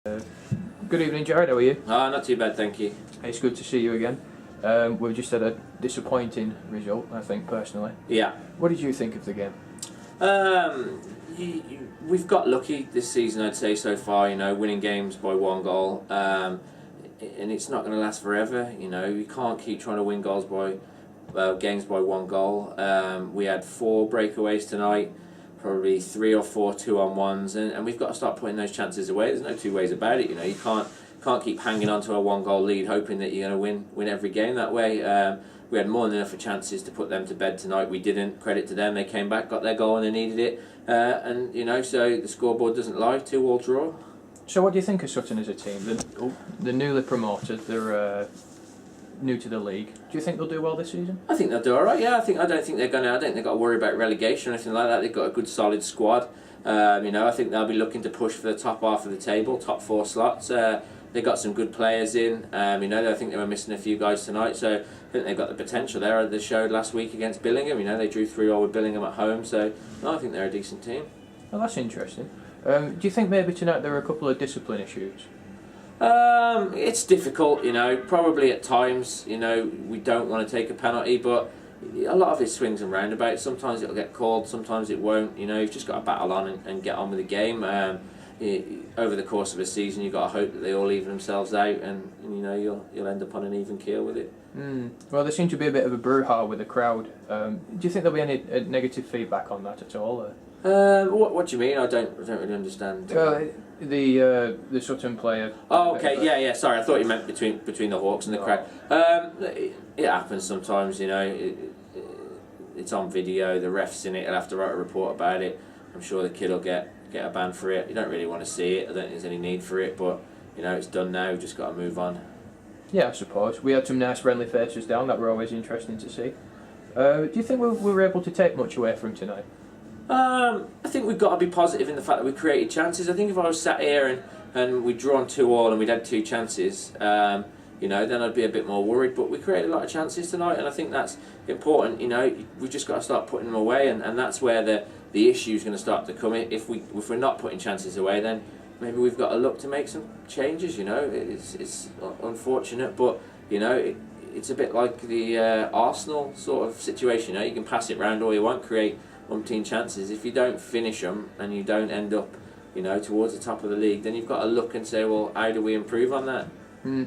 Good evening, Jared. How are you? Not too bad, thank you. It's good to see you again. We've just had a disappointing result, I think, personally. Yeah. What did you think of the game? We've got lucky this season, I'd say, so far, winning games by 1 goal. And it's not going to last forever, You can't keep trying to win games by 1 goal. We had 4 breakaways tonight, probably 3 or 4 2-on-1s, and we've got to start putting those chances away. There's no two ways about it, You can't keep hanging on to a 1-goal lead hoping that you're going to win every game that way. We had more than enough of chances to put them to bed tonight. We didn't. Credit to them. They came back, got their goal when they needed it. So the scoreboard doesn't lie. 2-2 draw. So what do you think of Sutton as a team? They're newly promoted. They're new to the league. Do you think they'll do well this season? I think they'll do all right. Yeah, I don't think they've got to worry about relegation or anything like that. They've got a good solid squad. I think they'll be looking to push for the top half of the table, top 4 slots. They got some good players in. I think they were missing a few guys tonight, so I think they've got the potential there. They showed last week against Billingham. They drew 3-0 with Billingham at home, so I think they're a decent team. Well, that's interesting. Do you think maybe tonight there are a couple of discipline issues? It's difficult, Probably at times, we don't want to take a penalty, but a lot of it swings and roundabouts. Sometimes it'll get called, sometimes it won't. You've just got to battle on and get on with the game. Over the course of a season, you've got to hope that they all even themselves out, and you'll end up on an even keel with it. Well, there seems to be a bit of a brouhaha with the crowd. Do you think there'll be any negative feedback on that at all? What do you mean? I don't really understand. The Sutton player. Oh, okay, yeah. Sorry, I thought you meant between the Hawks and the crowd. It happens sometimes, It's on video. The ref's seen it. He'll have to write a report about it. I'm sure the kid will get a ban for it. You don't really want to see it. I don't think there's any need for it, but it's done now. We've just got to move on. Yeah, I suppose we had some nice friendly faces down that were always interesting to see. Do you think we were able to take much away from tonight? I think we've got to be positive in the fact that we created chances. I think if I was sat here and we'd drawn 2-2 and we'd had 2 chances, then I'd be a bit more worried. But we created a lot of chances tonight, and I think that's important. We've just got to start putting them away, and that's where the issue is going to start to come in. If we're not putting chances away, then maybe we've got to look to make some changes. It's unfortunate, but it's a bit like the Arsenal sort of situation. You can pass it round all you want, create umpteen chances. If you don't finish them and you don't end up, towards the top of the league, then you've got to look and say, well, how do we improve on that?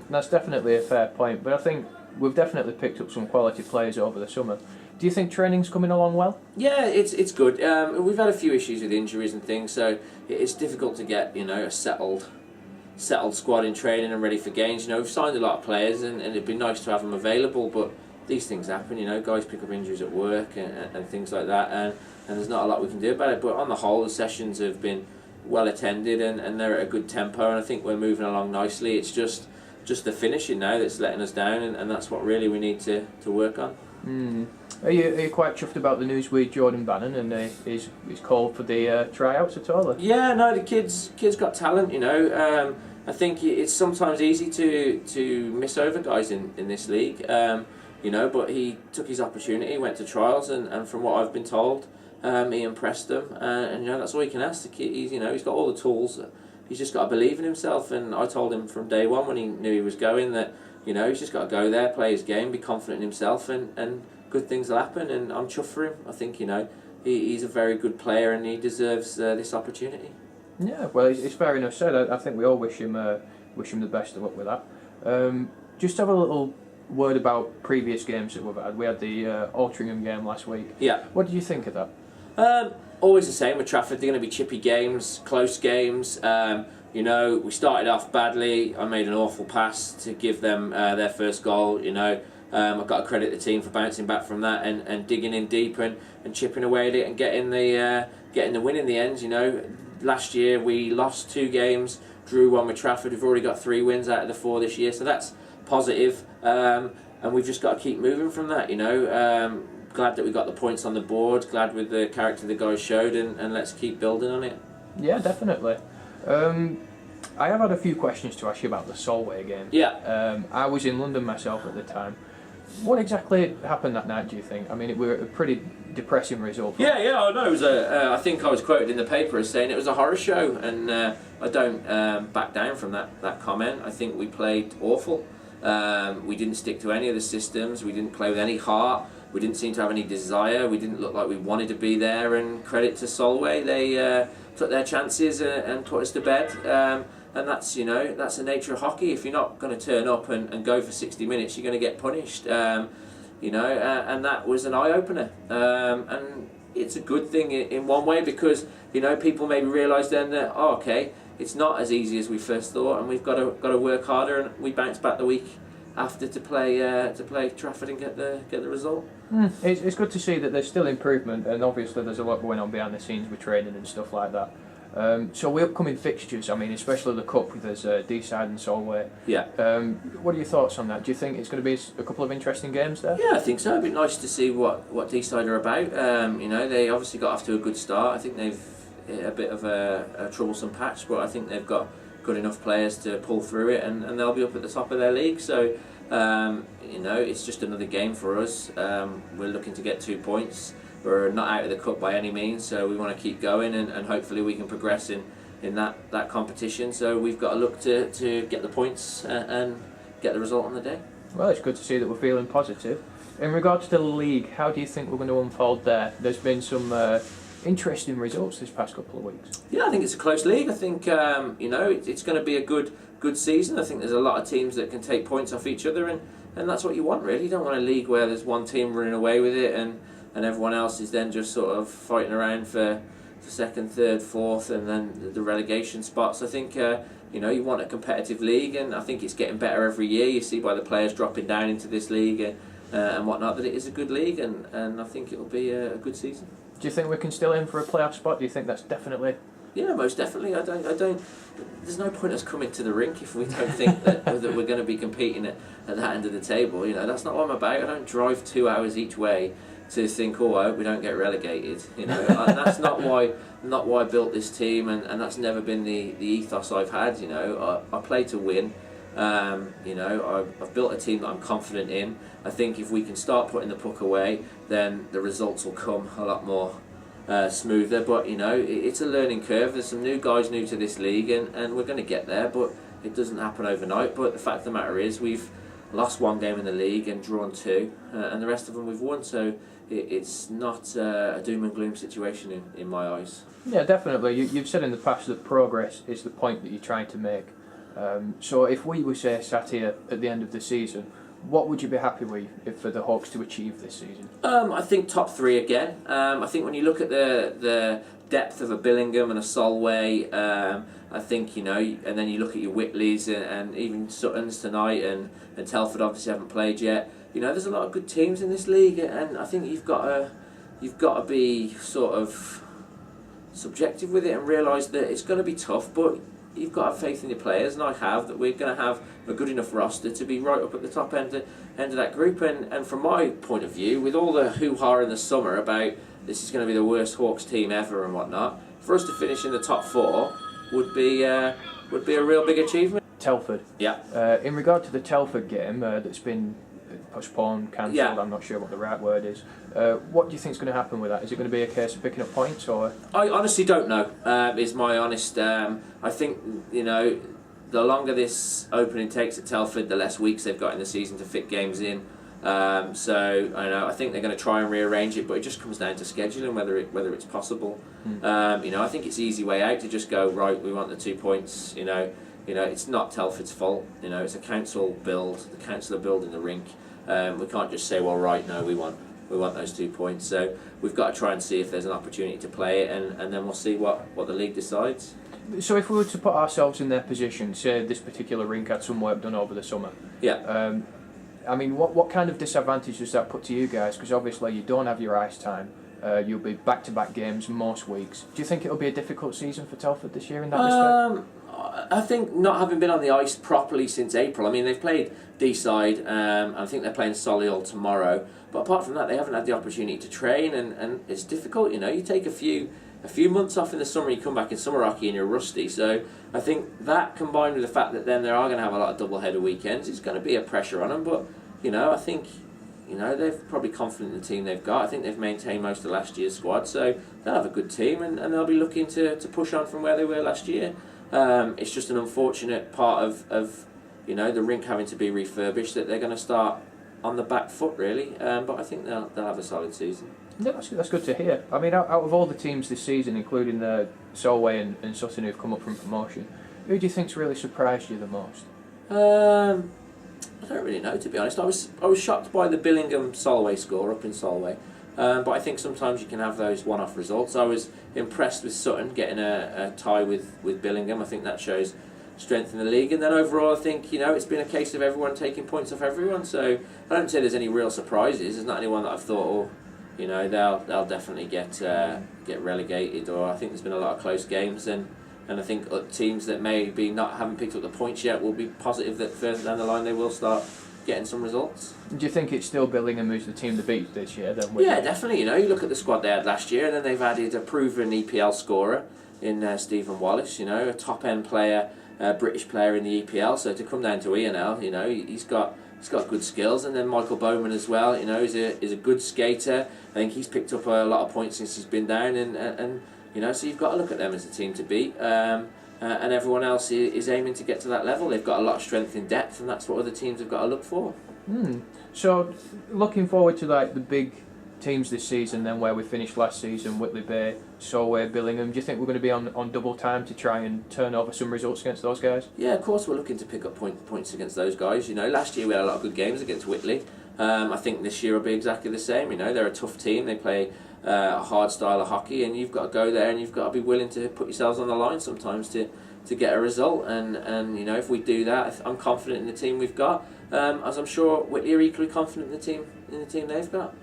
That's definitely a fair point, but I think we've definitely picked up some quality players over the summer. Do you think training's coming along well? Yeah, it's good. We've had a few issues with injuries and things, so it's difficult to get a settled squad in training and ready for games. We've signed a lot of players, and it'd be nice to have them available, but these things happen. Guys pick up injuries at work and things like that, and there's not a lot we can do about it. But on the whole, the sessions have been well attended, and they're at a good tempo, and I think we're moving along nicely. It's just the finishing now that's letting us down, and that's what really we need to work on. Are you quite chuffed about the news with Jordan Bannon and his call for the tryouts at all? Yeah, no, the kid's got talent. I think it's sometimes easy to miss over guys in this league. But he took his opportunity, went to trials, and from what I've been told, he impressed them. And that's all you can ask. The kid, he's got all the tools. He's just got to believe in himself. And I told him from day one when he knew he was going that he's just got to go there, play his game, be confident in himself, and good things will happen. And I'm chuffed for him. I think he's a very good player and he deserves this opportunity. Yeah, well, it's fair enough said. I think we all wish him the best of luck with that. Just have a little word about previous games that we've had. We had the Altrincham game last week. Yeah. What did you think of that? Always the same with Trafford. They're going to be chippy games, close games. We started off badly. I made an awful pass to give them their first goal. I've got to credit the team for bouncing back from that and digging in deep and chipping away at it and getting the win in the end. Last year we lost 2 games, drew 1 with Trafford. We've already got 3 wins out of the 4 this year, so that's positive. And we've just got to keep moving from that. Glad that we got the points on the board. Glad with the character the guys showed, and let's keep building on it. Yeah, definitely. I have had a few questions to ask you about the Solway game. Yeah. I was in London myself at the time. What exactly happened that night, do you think? I mean, it was a pretty depressing result. Yeah, I know. It was I think I was quoted in the paper as saying it was a horror show, and I don't back down from that comment. I think we played awful. We didn't stick to any of the systems. We didn't play with any heart. We didn't seem to have any desire. We didn't look like we wanted to be there. And credit to Solway, they took their chances and put us to bed. And that's that's the nature of hockey. If you're not going to turn up and go for 60 minutes, you're going to get punished. And that was an eye opener. And it's a good thing in one way, because people maybe realise then that okay, it's not as easy as we first thought, and we've got to work harder. And we bounce back the week after to play Trafford and get the result. It's good to see that there's still improvement, and obviously there's a lot going on behind the scenes with training and stuff like that. So the upcoming fixtures, I mean, especially the Cup with us, D-side and Solway. Yeah. What are your thoughts on that? Do you think it's going to be a couple of interesting games there? Yeah, I think so. It'd be nice to see what D-side are about. They obviously got off to a good start. I think they've hit a bit of a troublesome patch, but I think they've got good enough players to pull through it, and they'll be up at the top of their league. So, it's just another game for us. We're looking to get 2 points. We're not out of the cup by any means, so we want to keep going, and hopefully we can progress in that competition. So we've got to look to get the points and get the result on the day. Well, it's good to see that we're feeling positive. In regards to the league, how do you think we're going to unfold there? There's been some interesting results this past couple of weeks. Yeah, I think it's a close league. I think it's going to be a good season. I think there's a lot of teams that can take points off each other, and that's what you want, really. You don't want a league where there's one team running away with it and everyone else is then just sort of fighting around for second, third, fourth, and then the relegation spots. I think you want a competitive league, and I think it's getting better every year. You see by the players dropping down into this league and whatnot that it is a good league, and I think it will be a good season. Do you think we can still aim for a playoff spot? Do you think that's definitely? Yeah, most definitely. I don't. There's no point us coming to the rink if we don't think that we're going to be competing at that end of the table. That's not what I'm about. I don't drive 2 hours each way to think, I hope we don't get relegated. And that's not why I built this team, and that's never been the ethos I've had. I play to win. I've built a team that I'm confident in. I think if we can start putting the puck away, then the results will come a lot more smoother. But it's a learning curve. There's some new guys new to this league, and we're going to get there. But it doesn't happen overnight. But the fact of the matter is, we've lost one game in the league and drawn 2, and the rest of them we've won. So it's not a doom and gloom situation in my eyes. Yeah, definitely. You've said in the past that progress is the point that you're trying to make. So if we were, say, sat here at the end of the season, what would you be happy with for the Hawks to achieve this season? I think top 3 again. I think when you look at the depth of a Billingham and a Solway, I think, and then you look at your Whitleys and even Suttons tonight, and Telford obviously haven't played yet. There's a lot of good teams in this league, and I think you've got to be sort of subjective with it and realise that it's going to be tough, but you've got to have faith in your players, and I have, that we're going to have a good enough roster to be right up at the top end of that group. And from my point of view, with all the hoo-ha in the summer about this is going to be the worst Hawks team ever and whatnot, for us to finish in the top 4 would be a real big achievement. Telford. Yeah. In regard to the Telford game that's been postponed, cancelled, yeah. I'm not sure what the right word is. What do you think is going to happen with that? Is it going to be a case of picking up points, or? I honestly don't know, is my honest... I think, the longer this opening takes at Telford, the less weeks they've got in the season to fit games in. So I think they're going to try and rearrange it, but it just comes down to scheduling, whether it's possible. I think it's the easy way out to just go, right, we want the 2 points. It's not Telford's fault. It's a council build. The council are building the rink. We can't just say, well, right, no, we want those 2 points. So we've got to try and see if there's an opportunity to play it, and then we'll see what the league decides. So if we were to put ourselves in their position, say this particular rink had some work done over the summer. Yeah. I mean, what kind of disadvantage does that put to you guys? Because obviously you don't have your ice time. You'll be back-to-back games most weeks. Do you think it'll be a difficult season for Telford this year in that respect? I think not having been on the ice properly since April. I mean, they've played D-side. I think they're playing Solihull tomorrow. But apart from that, they haven't had the opportunity to train, and it's difficult. You take a few months off in the summer, you come back in summer hockey and you're rusty. So I think that, combined with the fact that then they are going to have a lot of double-header weekends, it's going to be a pressure on them. But I think they're probably confident in the team they've got. I think they've maintained most of last year's squad, so they'll have a good team, and they'll be looking to push on from where they were last year. It's just an unfortunate part of the rink having to be refurbished, that they're going to start on the back foot, really. But I think they'll have a solid season. Yeah, that's good to hear. I mean, out of all the teams this season, including the Solway and Sutton who've come up from promotion, who do you think's really surprised you the most? I don't really know, to be honest. I was shocked by the Billingham Solway score up in Solway, but I think sometimes you can have those one-off results. I was impressed with Sutton getting a tie with Billingham. I think that shows strength in the league, and then overall I think it's been a case of everyone taking points off everyone. So I don't say there's any real surprises. There's not anyone that I've thought, they'll definitely get relegated, or I think there's been a lot of close games, and I think teams that maybe haven't picked up the points yet will be positive that further down the line they will start getting some results. Do you think it's still Billingham who's the team to beat this year then? Yeah, definitely. You look at the squad they had last year, and then they've added a proven EPL scorer in Stephen Wallace, a top end player, British player in the EPL. So to come down to ENL, he's got good skills, and then Michael Bowman as well. Is a good skater. I think he's picked up a lot of points since he's been down, and so you've got to look at them as a team to beat. And everyone else is aiming to get to that level. They've got a lot of strength in depth, and that's what other teams have got to look for. So, looking forward to the big teams this season, then where we finished last season, Whitley Bay, Solway, Billingham. Do you think we're going to be on double time to try and turn over some results against those guys? Yeah, of course we're looking to pick up points against those guys. Last year we had a lot of good games against Whitley. I think this year will be exactly the same. They're a tough team. They play a hard style of hockey, and you've got to go there and you've got to be willing to put yourselves on the line sometimes to get a result. And if we do that, I'm confident in the team we've got, as I'm sure Whitley are equally confident in the team they've got.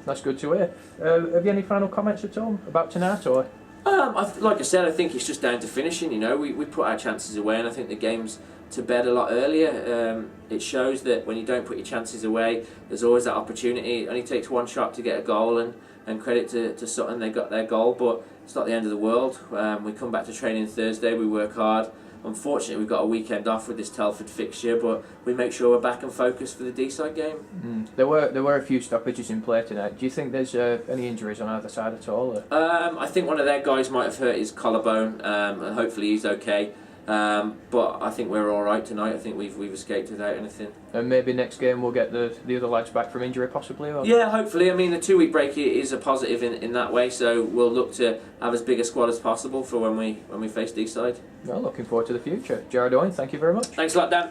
That's good to hear. Have you any final comments at all about tonight, or? Like I said, I think it's just down to finishing. We put our chances away, and I think the game's to bed a lot earlier. It shows that when you don't put your chances away, there's always that opportunity. It only takes one shot to get a goal, and credit to Sutton, they got their goal, but it's not the end of the world. We come back to training Thursday, we work hard. Unfortunately, we've got a weekend off with this Telford fixture, but we make sure we're back and focused for the D-side game. There were a few stoppages in play tonight. Do you think there's any injuries on either side at all? Or? I think one of their guys might have hurt his collarbone, and hopefully he's okay. But I think we're all right tonight. I think we've escaped without anything. And maybe next game we'll get the other lads back from injury, possibly? Or? Yeah, hopefully. I mean, the 2-week break is a positive in that way, so we'll look to have as big a squad as possible for when we face D-side. Well, looking forward to the future. Jared Owen, thank you very much. Thanks a lot, Dan.